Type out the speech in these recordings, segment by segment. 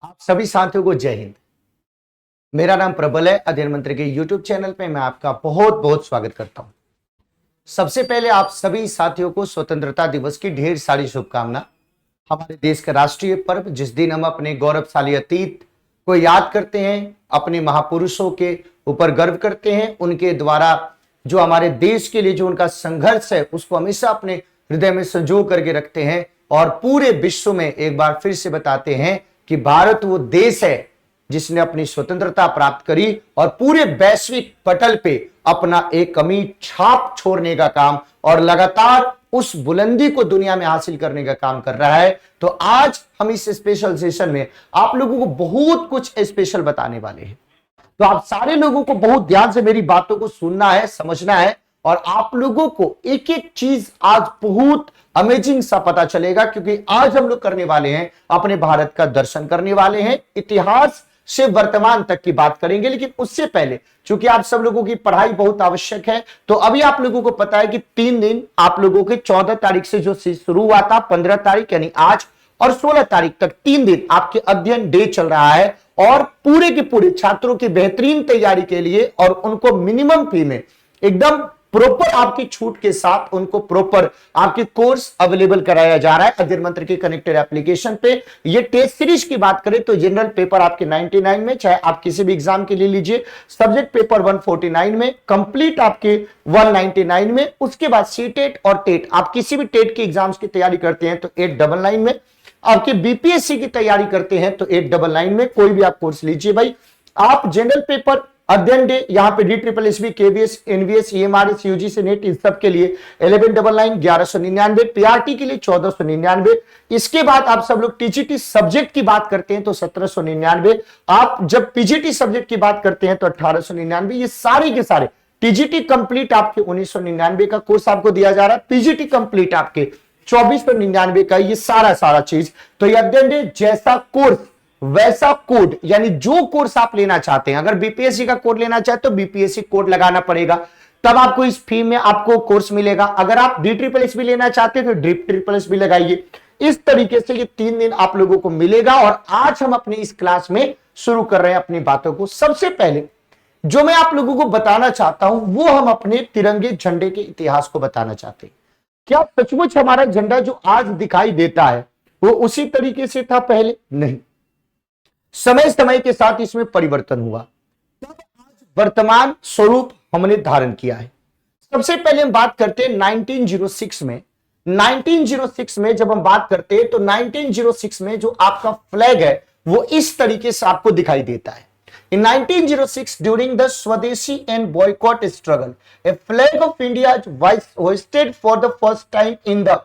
आप सभी साथियों को जय हिंद। मेरा नाम प्रबल है। अध्ययन मंत्र के YouTube चैनल पे मैं आपका बहुत बहुत स्वागत करता हूं। सबसे पहले आप सभी साथियों को स्वतंत्रता दिवस की ढेर सारी शुभकामना। हमारे देश का राष्ट्रीय पर्व, जिस दिन हम अपने गौरवशाली अतीत को याद करते हैं, अपने महापुरुषों के ऊपर गर्व करते हैं, उनके द्वारा जो हमारे देश के लिए जो उनका संघर्ष है उसको हमेशा अपने हृदय में संजो करके रखते हैं और पूरे विश्व में एक बार फिर से बताते हैं कि भारत वो देश है जिसने अपनी स्वतंत्रता प्राप्त करी और पूरे वैश्विक पटल पे अपना एक अमिट छाप छोड़ने का काम और लगातार उस बुलंदी को दुनिया में हासिल करने का काम कर रहा है। तो आज हम इस स्पेशल सेशन में आप लोगों को बहुत कुछ स्पेशल बताने वाले हैं। तो आप सारे लोगों को बहुत ध्यान से मेरी बातों को सुनना है, समझना है और आप लोगों को एक एक चीज आज बहुत अमेजिंग सा पता चलेगा, क्योंकि आज हम लोग करने वाले हैं अपने भारत का दर्शन करने वाले हैं, इतिहास से वर्तमान तक की बात करेंगे। लेकिन उससे पहले चूंकि आप सब लोगों की पढ़ाई बहुत आवश्यक है, तो अभी आप लोगों को पता है कि 3 दिन आप लोगों के 14 तारीख से जो शुरू हुआ था, 15 तारीख यानी आज और 16 तारीख तक 3 दिन आपके अध्ययन डे चल रहा है और पूरे के पूरे छात्रों की बेहतरीन तैयारी के लिए और उनको मिनिमम फी में एकदम प्रॉपर आपकी छूट के साथ उनको प्रॉपर आपके कोर्स अवेलेबल कराया जा रहा है अध्ययन मंत्र के कनेक्टेड एप्लीकेशन पे। ये टेस्ट सीरीज की बात करें तो जनरल पेपर आपके 99 में, चाहे आप किसी भी एग्जाम के लिए लीजिए, सब्जेक्ट पेपर 149 में, कंप्लीट आपके 199 में, उसके बाद सीटेट और टेट आप किसी भी टेट के एग्जाम्स की तैयारी करते हैं तो 899 में, आपके बीपीएससी की तैयारी करते हैं तो 899 में, कोई भी आप कोर्स लीजिए भाई। आप जनरल पेपर अध्ययन डे यहाँ पे DSSB, KVS, NVS, EMRS, UGC net इन सब के लिए 1199 1199, पीआरटी के लिए 1499। इसके बाद आप सब लोग टीजीटी सब्जेक्ट की बात करते हैं तो 1799, आप जब पीजीटी सब्जेक्ट की बात करते हैं तो 1899। ये सारे के सारे टीजीटी कंप्लीट आपके 1999 का कोर्स आपको दिया जा रहा है, पीजीटी कंप्लीट आपके 2499 का, ये सारा चीज। तो ये अध्ययन डे जैसा कोर्स वैसा कोड, यानी जो कोर्स आप लेना चाहते हैं, अगर बीपीएससी का कोड लेना चाहते तो बीपीएससी कोड लगाना पड़ेगा, तब आपको इस फी में आपको कोर्स मिलेगा। अगर आप DSSS भी लेना चाहते हैं तो DSSS भी लगाइए। इस तरीके से ये 3 दिन आप लोगों को मिलेगा और आज हम अपनी इस क्लास में शुरू कर रहे हैं अपनी बातों को। सबसे पहले जो मैं आप लोगों को बताना चाहता हूं वो हम अपने तिरंगे झंडे के इतिहास को बताना चाहते हैं। क्या सचमुच हमारा झंडा जो आज दिखाई देता है वो उसी तरीके से था पहले? नहीं, समय समय के साथ इसमें परिवर्तन हुआ, तब आज वर्तमान स्वरूप हमने धारण किया है। सबसे पहले हम बात करते हैं 1906 में। 1906 में जब हम बात करते हैं तो 1906 में जो आपका फ्लैग है वो इस तरीके से आपको दिखाई देता है। In 1906, during the Swadeshi and boycott struggle, a flag of India was hoisted for the first time in the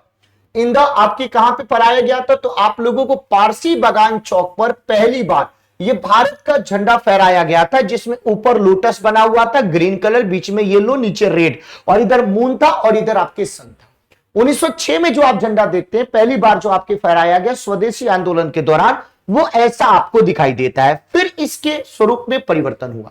आपके कहां पे फहराया गया था? तो आप लोगों को पारसी बागान चौक पर पहली बार ये भारत का झंडा फहराया गया था, जिसमें ऊपर लोटस बना हुआ था, ग्रीन कलर, बीच में येलो, नीचे रेड और इधर मून था और इधर आपके सन था। 1906 में जो आप झंडा देखते हैं पहली बार जो आपके फहराया गया स्वदेशी आंदोलन के दौरान, वो ऐसा आपको दिखाई देता है। फिर इसके स्वरूप में परिवर्तन हुआ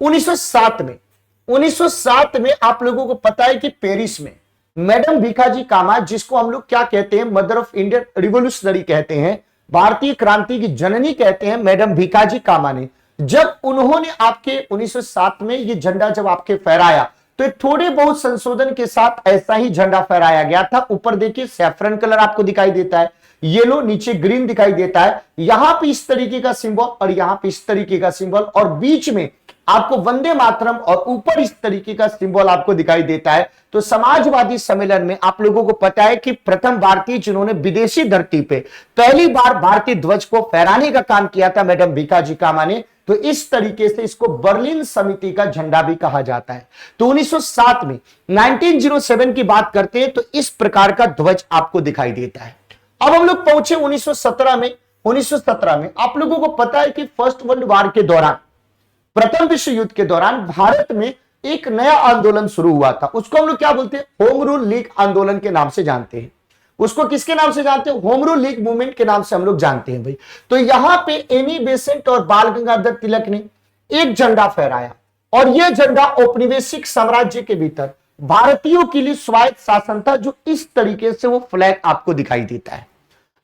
1907 में आप लोगों को पता है कि पेरिस में मैडम भीखाजी कामा, जिसको हम लोग क्या कहते हैं, मदर ऑफ इंडियन रिवोल्यूशनरी कहते हैं, भारतीय क्रांति की जननी कहते हैं, मैडम भीखाजी कामा ने जब उन्होंने आपके 1907 में ये झंडा जब आपके फहराया तो थोड़े बहुत संशोधन के साथ ऐसा ही झंडा फहराया गया था। ऊपर देखिए सैफरन कलर आपको दिखाई देता है, येलो, नीचे ग्रीन दिखाई देता है, यहां पे इस तरीके का सिंबल और यहां पे इस तरीके का सिंबल और बीच में आपको वंदे मातरम और ऊपर इस तरीके का सिंबल आपको दिखाई देता है। तो समाजवादी सम्मेलन में आप लोगों को पता है कि प्रथम भारतीय जिन्होंने विदेशी धरती पे पहली बार भारतीय ध्वज को फहराने का काम किया था मैडम भीखाजी कामा ने। तो इस तरीके से इसको बर्लिन समिति का झंडा भी कहा जाता है। तो 1907 में 1907 की बात करते हैं तो इस प्रकार का ध्वज आपको दिखाई देता है। अब हम लोग पहुंचे 1917 में। 1917 में आप लोगों को पता है कि फर्स्ट वर्ल्ड वॉर के दौरान, प्रथम विश्व युद्ध के दौरान भारत में एक नया आंदोलन शुरू हुआ था। उसको हम लोग क्या बोलते हैं? होम रूल लीग आंदोलन के नाम से जानते हैं। उसको किसके नाम से जानते हैं? होम रूल लीग मूवमेंट के नाम से हम लोग जानते हैं भाई। तो यहां पे एनी बेसेंट और बाल गंगाधर तिलक ने एक झंडा फहराया और यह झंडा औपनिवेशिक साम्राज्य के भीतर भारतीयों के लिए स्वायत्त शासन था। जो इस तरीके से वो फ्लैग आपको दिखाई देता है,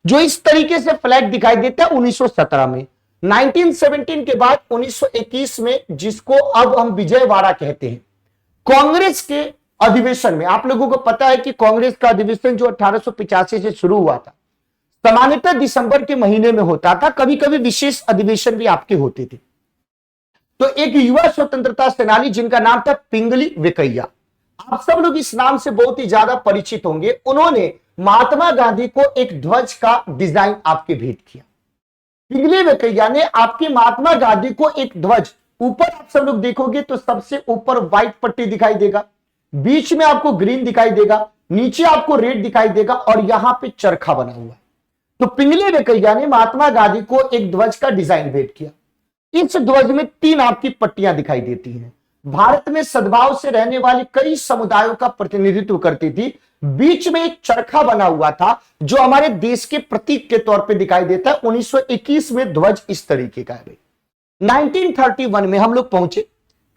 जो इस तरीके से फ्लैग दिखाई देता है 1917 में। 1917 के बाद 1921 में, जिसको अब हम विजयवाड़ा कहते हैं, कांग्रेस के अधिवेशन में, आप लोगों को पता है कि कांग्रेस का अधिवेशन जो 1885 से शुरू हुआ था, सामान्यतः दिसंबर के महीने में होता था, कभी कभी विशेष अधिवेशन भी आपके होते थे। तो एक युवा स्वतंत्रता सेनानी जिनका नाम था पिंगली वेंकैया, आप सब लोग इस नाम से बहुत ही ज्यादा परिचित होंगे, उन्होंने महात्मा गांधी को एक ध्वज का डिजाइन आपके भेंट किया। पिंगली वेंकैया ने आपके महात्मा गांधी को एक ध्वज, ऊपर आप सब लोग देखोगे तो सबसे ऊपर व्हाइट पट्टी दिखाई देगा, बीच में आपको ग्रीन दिखाई देगा, नीचे आपको रेड दिखाई देगा और यहां पे चरखा बना हुआ है। तो पिंगली वेंकैया ने महात्मा गांधी को एक ध्वज का डिजाइन भेंट किया। इस ध्वज में 3 आपकी पट्टियां दिखाई देती हैं। भारत में सद्भाव से रहने वाले कई समुदायों का प्रतिनिधित्व करती थी। बीच में एक चरखा बना हुआ था जो हमारे देश के प्रतीक के तौर पे दिखाई देता है। 1921 में ध्वज इस तरीके का है। 1931 में हम लोग पहुंचे,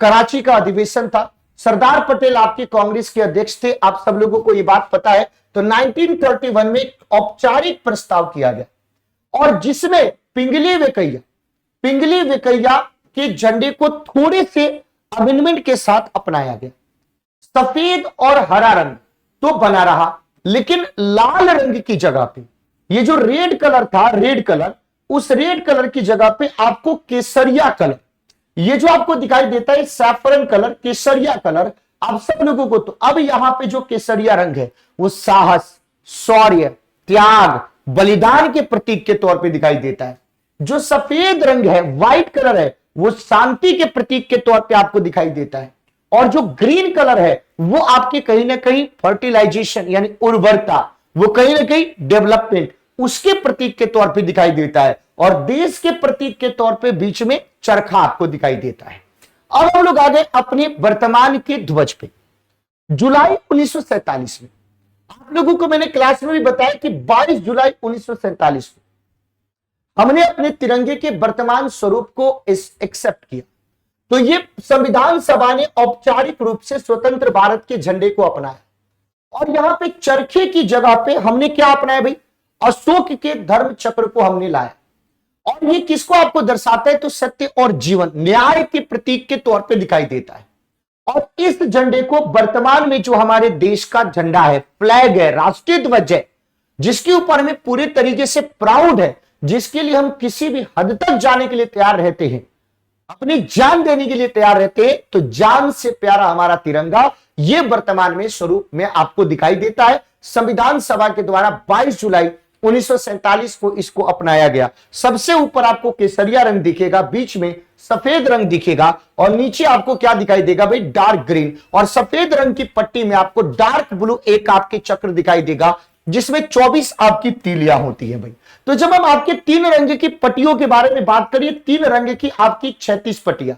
कराची का अधिवेशन था, सरदार पटेल आपके कांग्रेस के अध्यक्ष थे, आप सब लोगों को यह बात पता है। तो 1931 में एक औपचारिक प्रस्ताव किया गया और जिसमें पिंगली वेंकैया के झंडे को थोड़े से अमेंडमेंट के साथ अपनाया गया। सफेद और हरा रंग तो बना रहा, लेकिन लाल रंग की जगह पे ये जो रेड कलर था, रेड कलर, उस रेड कलर की जगह पे आपको केसरिया कलर, ये जो आपको दिखाई देता है सैफरन कलर, केसरिया कलर, आप सब लोगों को, तो अब यहां पे जो केसरिया रंग है वो साहस, शौर्य, त्याग, बलिदान के प्रतीक के तौर पे दिखाई देता है। जो सफेद रंग है, व्हाइट कलर है, वो शांति के प्रतीक के तौर पे आपको दिखाई देता है। और जो ग्रीन कलर है वो आपके कहीं ना कहीं फर्टिलाइजेशन यानी उर्वरता, वो कहीं ना कहीं डेवलपमेंट, उसके प्रतीक के तौर पे दिखाई देता है। और देश के प्रतीक के तौर पे बीच में चरखा आपको दिखाई देता है। अब हम लोग आ गए अपने वर्तमान के ध्वज पे। जुलाई 1947 में, आप लोगों को मैंने क्लास में भी बताया कि 22 जुलाई 1947 में हमने अपने तिरंगे के वर्तमान स्वरूप को एक्सेप्ट किया। तो ये संविधान सभा ने औपचारिक रूप से स्वतंत्र भारत के झंडे को अपनाया और यहां पे चरखे की जगह पे हमने क्या अपनाया भाई, अशोक के धर्म चक्र को हमने लाया। और ये किसको आपको दर्शाता है, तो सत्य और जीवन, न्याय के प्रतीक के तौर पे दिखाई देता है। और इस झंडे को वर्तमान में जो हमारे देश का झंडा है, फ्लैग है, राष्ट्रीय ध्वज है, जिसके ऊपर हमें पूरे तरीके से प्राउड है, जिसके लिए हम किसी भी हद तक जाने के लिए तैयार रहते हैं, अपनी जान देने के लिए तैयार रहते हैं, तो जान से प्यारा हमारा तिरंगा ये वर्तमान में स्वरूप में आपको दिखाई देता है। संविधान सभा के द्वारा 22 जुलाई 1947 को इसको अपनाया गया। सबसे ऊपर आपको केसरिया रंग दिखेगा, बीच में सफेद रंग दिखेगा और नीचे आपको क्या दिखाई देगा भाई, डार्क ग्रीन। और सफेद रंग की पट्टी में आपको डार्क ब्लू एक आपके चक्र दिखाई देगा, जिसमें 24 आपकी तीलियां होती है भाई। तो जब हम आपके 3 रंग की पट्टियों के बारे में बात करिए, 3 रंग की आपकी 36 पट्टियां,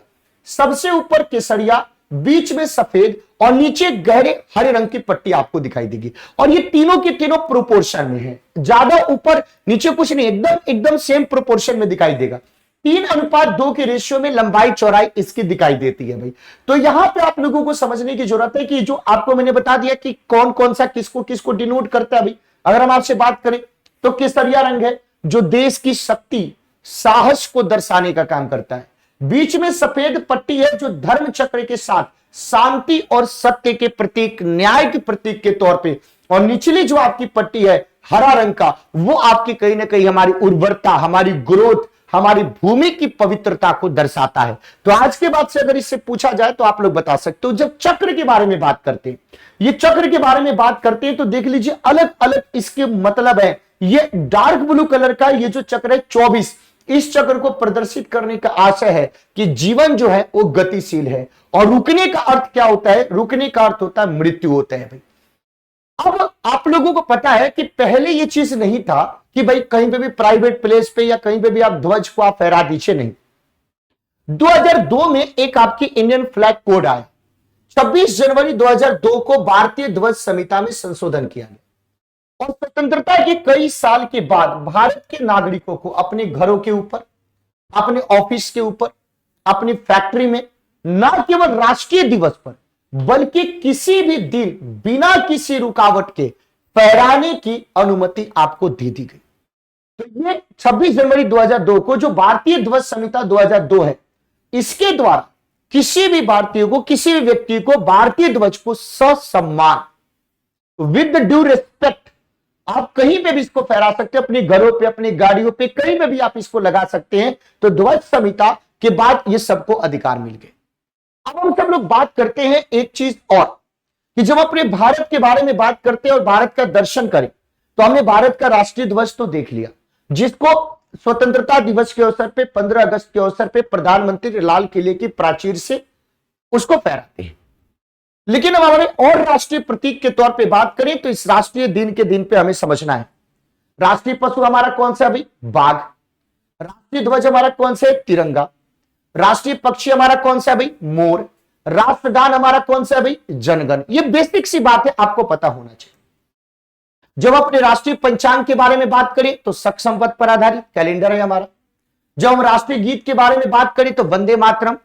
सबसे ऊपर केसरिया, बीच में सफेद और नीचे गहरे हरे रंग की पट्टी आपको दिखाई देगी। और ये तीनों के तीनों प्रोपोर्शन में है, ज्यादा ऊपर नीचे कुछ नहीं, एकदम सेम प्रोपोर्शन में दिखाई देगा। 3:2 के रेशियो में लंबाई चौड़ाई इसकी दिखाई देती है भाई। तो यहां पे आप लोगों को समझने की जरूरत है कि जो आपको मैंने बता दिया कि कौन कौन सा किसको किसको डिनोट करता है भाई। अगर हम आपसे बात करें तो केसरिया रंग है जो देश की शक्ति, साहस को दर्शाने का काम करता है। बीच में सफेद पट्टी है जो धर्म चक्र के साथ शांति और सत्य के प्रतीक, न्याय के प्रतीक के तौर पे, और निचली जो आपकी पट्टी है हरा रंग का, वो आपकी कहीं ना कहीं हमारी उर्वरता, हमारी ग्रोथ, हमारी भूमि की पवित्रता को दर्शाता है। तो आज के बाद से अगर इससे पूछा जाए तो आप लोग बता सकते हो। जब चक्र के बारे में बात करते हैं, ये चक्र के बारे में बात करते हैं, तो देख लीजिए अलग अलग इसके मतलब है। ये डार्क ब्लू कलर का ये जो चक्र है 24, इस चक्र को प्रदर्शित करने का आशय है कि जीवन जो है वो गतिशील है। और रुकने का अर्थ क्या होता है, रुकने का अर्थ होता है मृत्यु होता है भाई। अब आप लोगों को पता है कि पहले ये चीज नहीं था कि भाई कहीं पे भी प्राइवेट प्लेस पे या कहीं पे भी आप ध्वज को आप फहरा दीजिए, नहीं। 2002 में एक आपकी इंडियन फ्लैग कोड आया। 26 जनवरी 2002 को भारतीय ध्वज संहिता में संशोधन किया गया और स्वतंत्रता के कई साल के बाद भारत के नागरिकों को अपने घरों के ऊपर, अपने ऑफिस के ऊपर, अपनी फैक्ट्री में, न केवल राष्ट्रीय दिवस पर बल्कि किसी भी दिन बिना किसी रुकावट के फहराने की अनुमति आपको दे दी गई। तो ये 26 जनवरी 2002 को जो भारतीय ध्वज संहिता 2002 है, इसके द्वारा किसी भी भारतीय को, किसी भी व्यक्ति को भारतीय ध्वज को ससम्मान विद ड्यू रिस्पेक्ट आप कहीं पे भी इसको फहरा सकते हैं, अपने घरों पे, अपनी गाड़ियों पे, कहीं पे भी आप इसको लगा सकते हैं। तो ध्वज संहिता के बाद ये सबको अधिकार मिल गए। अब हम सब लोग बात करते हैं एक चीज और, कि जब अपने भारत के बारे में बात करते हैं और भारत का दर्शन करें, तो हमने भारत का राष्ट्रीय ध्वज तो देख लिया, जिसको स्वतंत्रता दिवस के अवसर पे 15 अगस्त के अवसर पे प्रधानमंत्री लाल किले की प्राचीर से उसको फहराते हैं। लेकिन अब हमारे और राष्ट्रीय प्रतीक के तौर पे बात करें तो इस राष्ट्रीय दिन के दिन पे हमें समझना है, राष्ट्रीय पशु हमारा कौन सा है भाई? बाघ। राष्ट्रीय ध्वज हमारा कौन सा है? तिरंगा। राष्ट्रीय पक्षी हमारा कौन सा है भाई? मोर। राष्ट्रगान हमारा कौन सा है भाई? जनगण। ये बेसिक सी बात है, आपको पता होना चाहिए। जब अपने राष्ट्रीय पंचांग के बारे में बात करें तो शक संवत पर आधारित कैलेंडर है हमारा। जब हम राष्ट्रीय गीत के बारे में बात करें तो वंदे मातरम।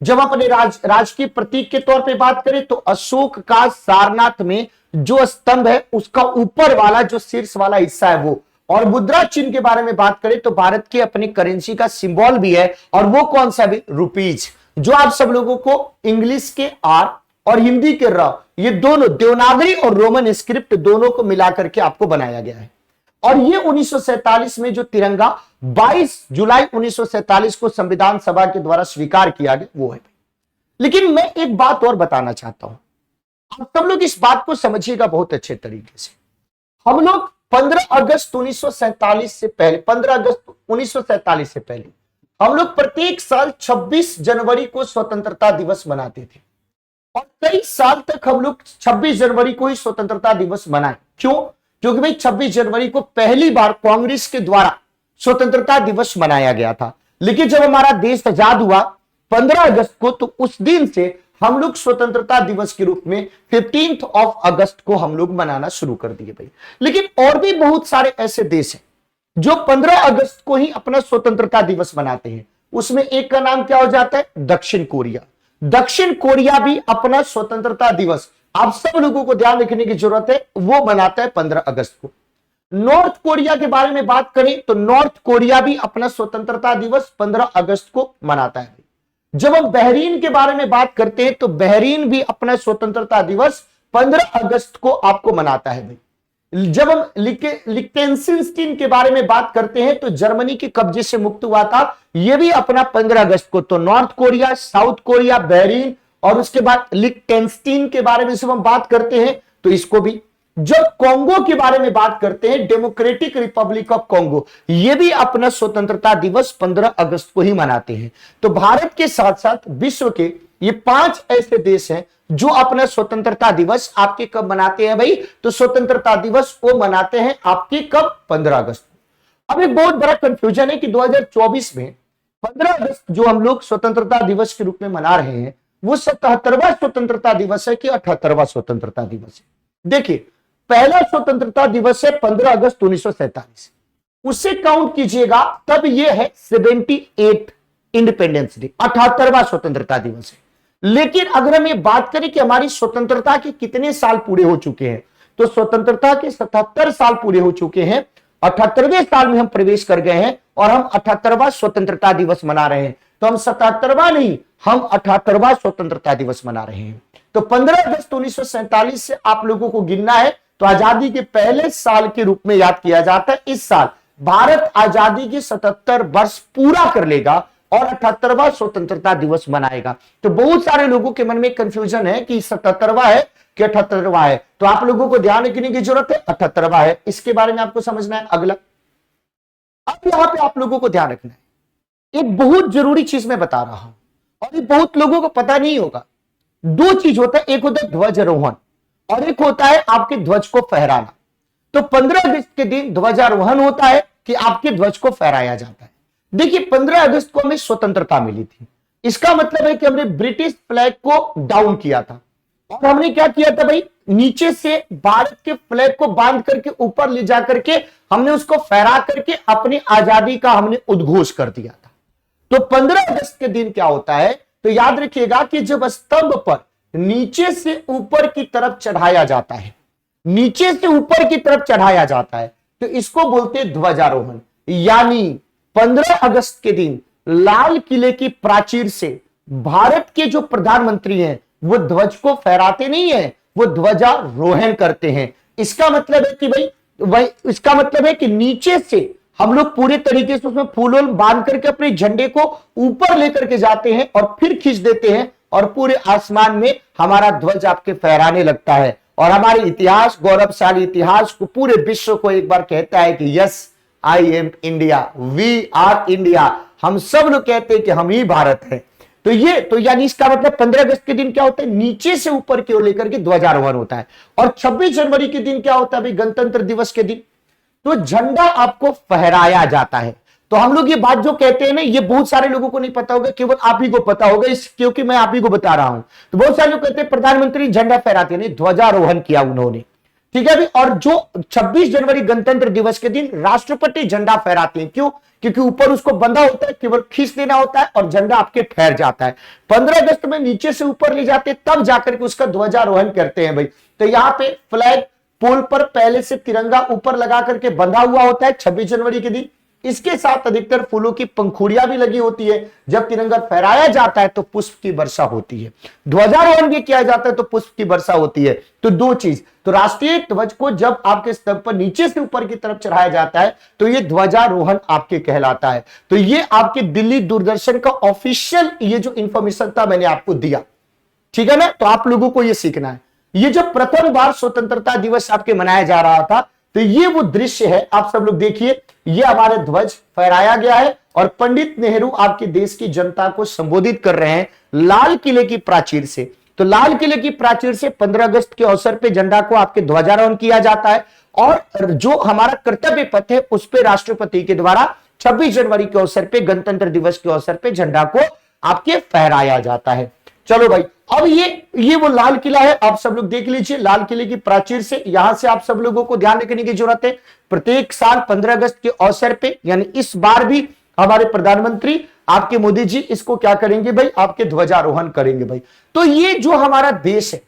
जब अपने राजकीय प्रतीक के तौर पे बात करें तो अशोक का सारनाथ में जो स्तंभ है उसका ऊपर वाला जो शीर्ष वाला हिस्सा है वो। और मुद्रा चिन्ह के बारे में बात करें तो भारत की अपनी करेंसी का सिंबल भी है, और वो कौन सा भी? रुपीज। जो आप सब लोगों को इंग्लिश के आर और हिंदी के र, ये दोनों देवनागरी और रोमन स्क्रिप्ट दोनों को मिलाकर के आपको बनाया गया है। और ये 1947 में जो तिरंगा 22 जुलाई 1947 को संविधान सभा के द्वारा स्वीकार किया गया वो है। लेकिन मैं एक बात और बताना चाहता हूं, आप सब लोग इस बात को समझिएगा बहुत अच्छे तरीके से। हम लोग 15 अगस्त 1947 से पहले, 15 अगस्त 1947 से पहले हम लोग प्रत्येक साल 26 जनवरी को स्वतंत्रता दिवस मनाते थे, और कई साल तक हम लोग 26 जनवरी को ही स्वतंत्रता दिवस मनाए। क्यों? क्योंकि भाई 26 जनवरी को पहली बार कांग्रेस के द्वारा स्वतंत्रता दिवस मनाया गया था। लेकिन जब हमारा देश आजाद हुआ 15 अगस्त को, तो उस दिन से हम लोग स्वतंत्रता दिवस के रूप में 15 अगस्त को हम लोग मनाना शुरू कर दिए भाई। लेकिन और भी बहुत सारे ऐसे देश हैं जो 15 अगस्त को ही अपना स्वतंत्रता दिवस मनाते हैं। उसमें एक का नाम क्या हो जाता है? दक्षिण कोरिया। दक्षिण कोरिया भी अपना स्वतंत्रता दिवस, आप सब लोगों को ध्यान रखने की जरूरत है, वो मनाता है 15 अगस्त को। नॉर्थ कोरिया के बारे में बात करें तो नॉर्थ कोरिया भी अपना स्वतंत्रता दिवस 15 अगस्त को मनाता है। जब हम बहरीन के बारे में बात करते हैं तो बहरीन भी अपना स्वतंत्रता दिवस 15 अगस्त को आपको मनाता है भाई। जब हम लिechtenstein के बारे में बात करते हैं तो जर्मनी के कब्जे से मुक्त हुआ था, यह भी अपना 15 अगस्त को। तो north Korea, south Korea, Bahrain, और उसके बाद लिechtenstein के बारे में जब हम बात करते हैं तो इसको भी। जब कोंगो के बारे में बात करते हैं, डेमोक्रेटिक रिपब्लिक ऑफ कोंगो, ये भी अपना स्वतंत्रता दिवस 15 अगस्त को ही मनाते हैं। तो भारत के साथ साथ विश्व के ये 5 ऐसे देश हैं जो अपना स्वतंत्रता दिवस आपके कब मनाते हैं भाई? तो स्वतंत्रता दिवस वो मनाते हैं आपके कब? 15 अगस्त को। अब एक बहुत बड़ा कंफ्यूजन है कि 2024 में 15 अगस्त जो हम लोग स्वतंत्रता दिवस के रूप में मना रहे हैं, वो 77वां स्वतंत्रता दिवस है कि 78वां स्वतंत्रता दिवस है? देखिए, पहला स्वतंत्रता दिवस है 15 अगस्त 1947, उससे काउंट कीजिएगा तब यह है 78 इंडिपेंडेंस डे, 78वां स्वतंत्रता दिवस है। लेकिन अगर हम ये बात करें कि हमारी स्वतंत्रता के कितने साल पूरे हो चुके हैं, तो स्वतंत्रता के 77 साल पूरे हो चुके हैं, 78वें साल में हम प्रवेश कर गए हैं और हम 78वां स्वतंत्रता दिवस मना रहे हैं। तो हम 77वां नहीं, हम 78वां स्वतंत्रता दिवस मना रहे हैं। तो 15 अगस्त 1947 से आप लोगों को गिनना है तो आजादी के पहले साल के रूप में याद किया जाता है। इस साल भारत आजादी के 77 वर्ष पूरा कर लेगा और 78वां स्वतंत्रता दिवस मनाएगा। तो बहुत सारे लोगों के मन में कंफ्यूजन है कि 77वां है कि 78वां है, तो आप लोगों को ध्यान रखने की जरूरत है, 78वां है। इसके बारे में आपको समझना है। अगला, अब यहां पे आप लोगों को ध्यान रखना है, एक बहुत जरूरी चीज मैं बता रहा हूं और ये बहुत लोगों को पता नहीं होगा। 2 चीज होता है, एक होता है ध्वजारोहण और एक होता है आपके ध्वज को फहराना। तो 15 अगस्त के दिन ध्वजारोहण होता है कि आपके ध्वज को फहराया जाता है। देखिए, 15 अगस्त को हमें स्वतंत्रता मिली थी, इसका मतलब है कि हमने ब्रिटिश फ्लैग को डाउन किया था और हमने क्या किया था भाई? नीचे से भारत के फ्लैग को बांध करके ऊपर ले जाकर के हमने उसको फहरा करके अपनी आजादी का हमने उद्घोष कर दिया था। तो 15 अगस्त के दिन क्या होता है, तो याद रखिएगा कि जब स्तंभ पर नीचे से ऊपर की तरफ चढ़ाया जाता है, नीचे से ऊपर की तरफ चढ़ाया जाता है, तो इसको बोलते हैं ध्वजारोहण। यानी 15 अगस्त के दिन लाल किले की प्राचीर से भारत के जो प्रधानमंत्री हैं वो ध्वज को फहराते नहीं है, वो ध्वजारोहण करते हैं। इसका मतलब है कि भाई इसका मतलब है कि नीचे से हम लोग पूरे तरीके से उसमें फूल बांध करके अपने झंडे को ऊपर लेकर के जाते हैं और फिर खींच देते हैं और पूरे आसमान में हमारा ध्वज आपके फहराने लगता है और हमारे इतिहास, गौरवशाली इतिहास को पूरे विश्व को एक बार कहता है कि yes I am India, we are India. हम सब लोग कहते हैं कि हम ही भारत हैं। तो यानी इसका मतलब 15 अगस्त के दिन क्या होता है, नीचे से ऊपर की ओर लेकर के ध्वजारोहण होता है। और 26 जनवरी के दिन क्या होता है भाई, गणतंत्र दिवस के दिन तो झंडा आपको फहराया जाता है। तो हम लोग ये बात जो कहते हैं ना, ये बहुत सारे लोगों को नहीं पता होगा, केवल आप ही को पता होगा, क्योंकि मैं आप ही को बता रहा हूं। तो बहुत सारे लोग कहते हैं प्रधानमंत्री झंडा फहराते नहीं, ध्वजारोहण किया उन्होंने, ठीक है भी। और जो 26 जनवरी गणतंत्र दिवस के दिन राष्ट्रपति झंडा फहराते हैं, क्यों? क्योंकि ऊपर उसको बंधा होता है, केवल खींच देना होता है और झंडा आपके फहर जाता है। 15 अगस्त में नीचे से ऊपर ले जाते तब जाकर के उसका ध्वजारोहण करते हैं भाई। तो यहां पे फ्लैग पोल पर पहले से तिरंगा ऊपर लगा करके बंधा हुआ होता है 26 जनवरी के दिन। इसके साथ अधिकतर फूलों की पंखुड़ियां भी लगी होती है। जब तिरंगा फहराया जाता है तो पुष्प की वर्षा होती है, ध्वजारोहण भी किया जाता है तो पुष्प की वर्षा होती है। तो दो चीज, तो राष्ट्रीय ध्वज को जब आपके स्तंभ पर नीचे से ऊपर की तरफ चढ़ाया जाता है तो ये ध्वजारोहण आपके कहलाता है। तो ये आपके दिल्ली दूरदर्शन का ऑफिशियल ये जो इंफॉर्मेशन था मैंने आपको दिया, ठीक है ना। तो आप लोगों को ये सीखना है। ये जो प्रथम बार स्वतंत्रता दिवस आपके मनाया जा रहा था, तो ये वो दृश्य है, आप सब लोग देखिए, ये हमारे ध्वज फहराया गया है और पंडित नेहरू आपके देश की जनता को संबोधित कर रहे हैं लाल किले की प्राचीर से। तो लाल किले की प्राचीर से 15 अगस्त के अवसर पे झंडा को आपके ध्वजारोहण किया जाता है और जो हमारा कर्तव्य पथ है उस पे राष्ट्रपति के द्वारा 26 जनवरी के अवसर पे, गणतंत्र दिवस के अवसर पे झंडा को आपके फहराया जाता है। चलो भाई, अब ये वो लाल किला है, आप सब लोग देख लीजिए। लाल किले की प्राचीर से, यहां से आप सब लोगों को ध्यान रखने की जरूरत है, प्रत्येक साल 15 अगस्त के अवसर पे, यानी इस बार भी हमारे प्रधानमंत्री आपके मोदी जी इसको क्या करेंगे भाई, आपके ध्वजारोहण करेंगे भाई। तो ये जो हमारा देश है,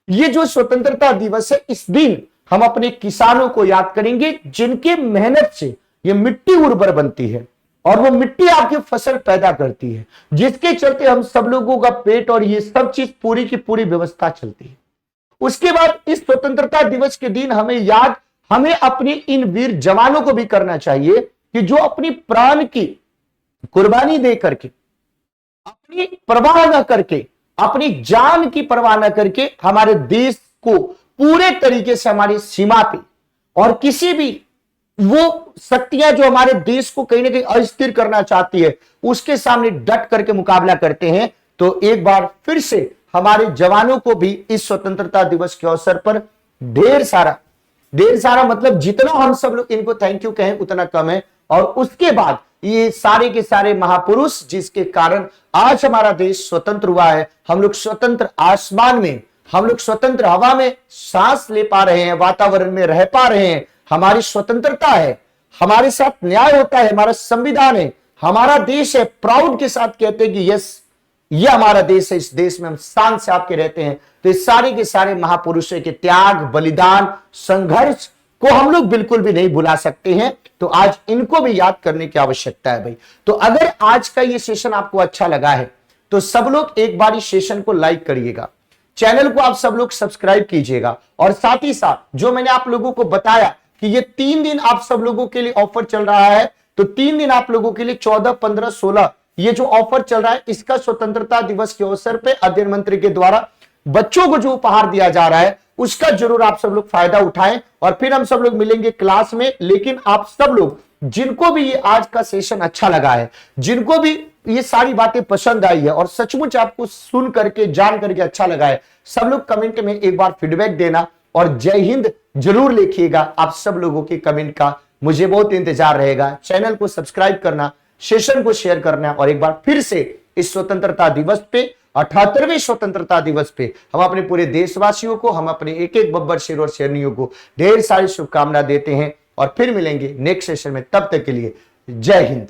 ये जो स्वतंत्रता दिवस है, इस दिन हम अपने किसानों को याद करेंगे जिनके मेहनत से ये मिट्टी उर्वर बनती है और वो मिट्टी आपकी फसल पैदा करती है, जिसके चलते हम सब लोगों का पेट और ये सब चीज पूरी की पूरी व्यवस्था चलती है। उसके बाद इस स्वतंत्रता दिवस के दिन हमें अपने इन वीर जवानों को भी करना चाहिए कि जो अपनी प्राण की कुर्बानी दे करके, अपनी परवाह न करके, अपनी जान की परवाह न करके हमारे देश को पूरे तरीके से हमारी सीमा पे और किसी भी वो शक्तियां जो हमारे देश को कहीं ना कहीं अस्थिर करना चाहती है उसके सामने डट करके मुकाबला करते हैं। तो एक बार फिर से हमारे जवानों को भी इस स्वतंत्रता दिवस के अवसर पर ढेर सारा मतलब जितना हम सब लोग इनको थैंक यू कहें उतना कम है। और उसके बाद ये सारे के सारे महापुरुष जिसके कारण आज हमारा देश स्वतंत्र हुआ है, हम लोग स्वतंत्र आसमान में, हम लोग स्वतंत्र हवा में सांस ले पा रहे हैं, वातावरण में रह पा रहे हैं, हमारी स्वतंत्रता है, हमारे साथ न्याय होता है, हमारा संविधान है, हमारा देश है, प्राउड के साथ कहते हैं कि यस ये हमारा देश है, इस देश में हम शान से आपके रहते हैं। तो इस सारे के सारे महापुरुषों के त्याग, बलिदान, संघर्ष को हम लोग बिल्कुल भी नहीं भुला सकते हैं। तो आज इनको भी याद करने की आवश्यकता है भाई। तो अगर आज का ये सेशन आपको अच्छा लगा है तो सब लोग एक बार इस सेशन को लाइक करिएगा, चैनल को आप सब लोग सब्सक्राइब कीजिएगा और साथ ही साथ जो मैंने आप लोगों को बताया कि ये 3 दिन आप सब लोगों के लिए ऑफर चल रहा है, तो 3 दिन आप लोगों के लिए 14, 15, 16 ये जो ऑफर चल रहा है, इसका स्वतंत्रता दिवस के अवसर पे अध्ययन मंत्री के द्वारा बच्चों को जो उपहार दिया जा रहा है उसका जरूर आप सब लोग फायदा उठाएं। और फिर हम सब लोग मिलेंगे क्लास में। लेकिन आप सब लोग जिनको भी ये आज का सेशन अच्छा लगा है, जिनको भी ये सारी बातें पसंद आई है और सचमुच आपको सुन करके जान करके अच्छा लगा है, सब लोग कमेंट में एक बार फीडबैक देना और जय हिंद जरूर लिखिएगा। आप सब लोगों के कमेंट का मुझे बहुत इंतजार रहेगा। चैनल को सब्सक्राइब करना, सेशन को शेयर करना और एक बार फिर से इस स्वतंत्रता दिवस पे, 78वें स्वतंत्रता दिवस पे हम अपने पूरे देशवासियों को, हम अपने एक एक बब्बर शेर और शेरनियों को ढेर सारी शुभकामना देते हैं और फिर मिलेंगे नेक्स्ट सेशन में। तब तक के लिए जय हिंद।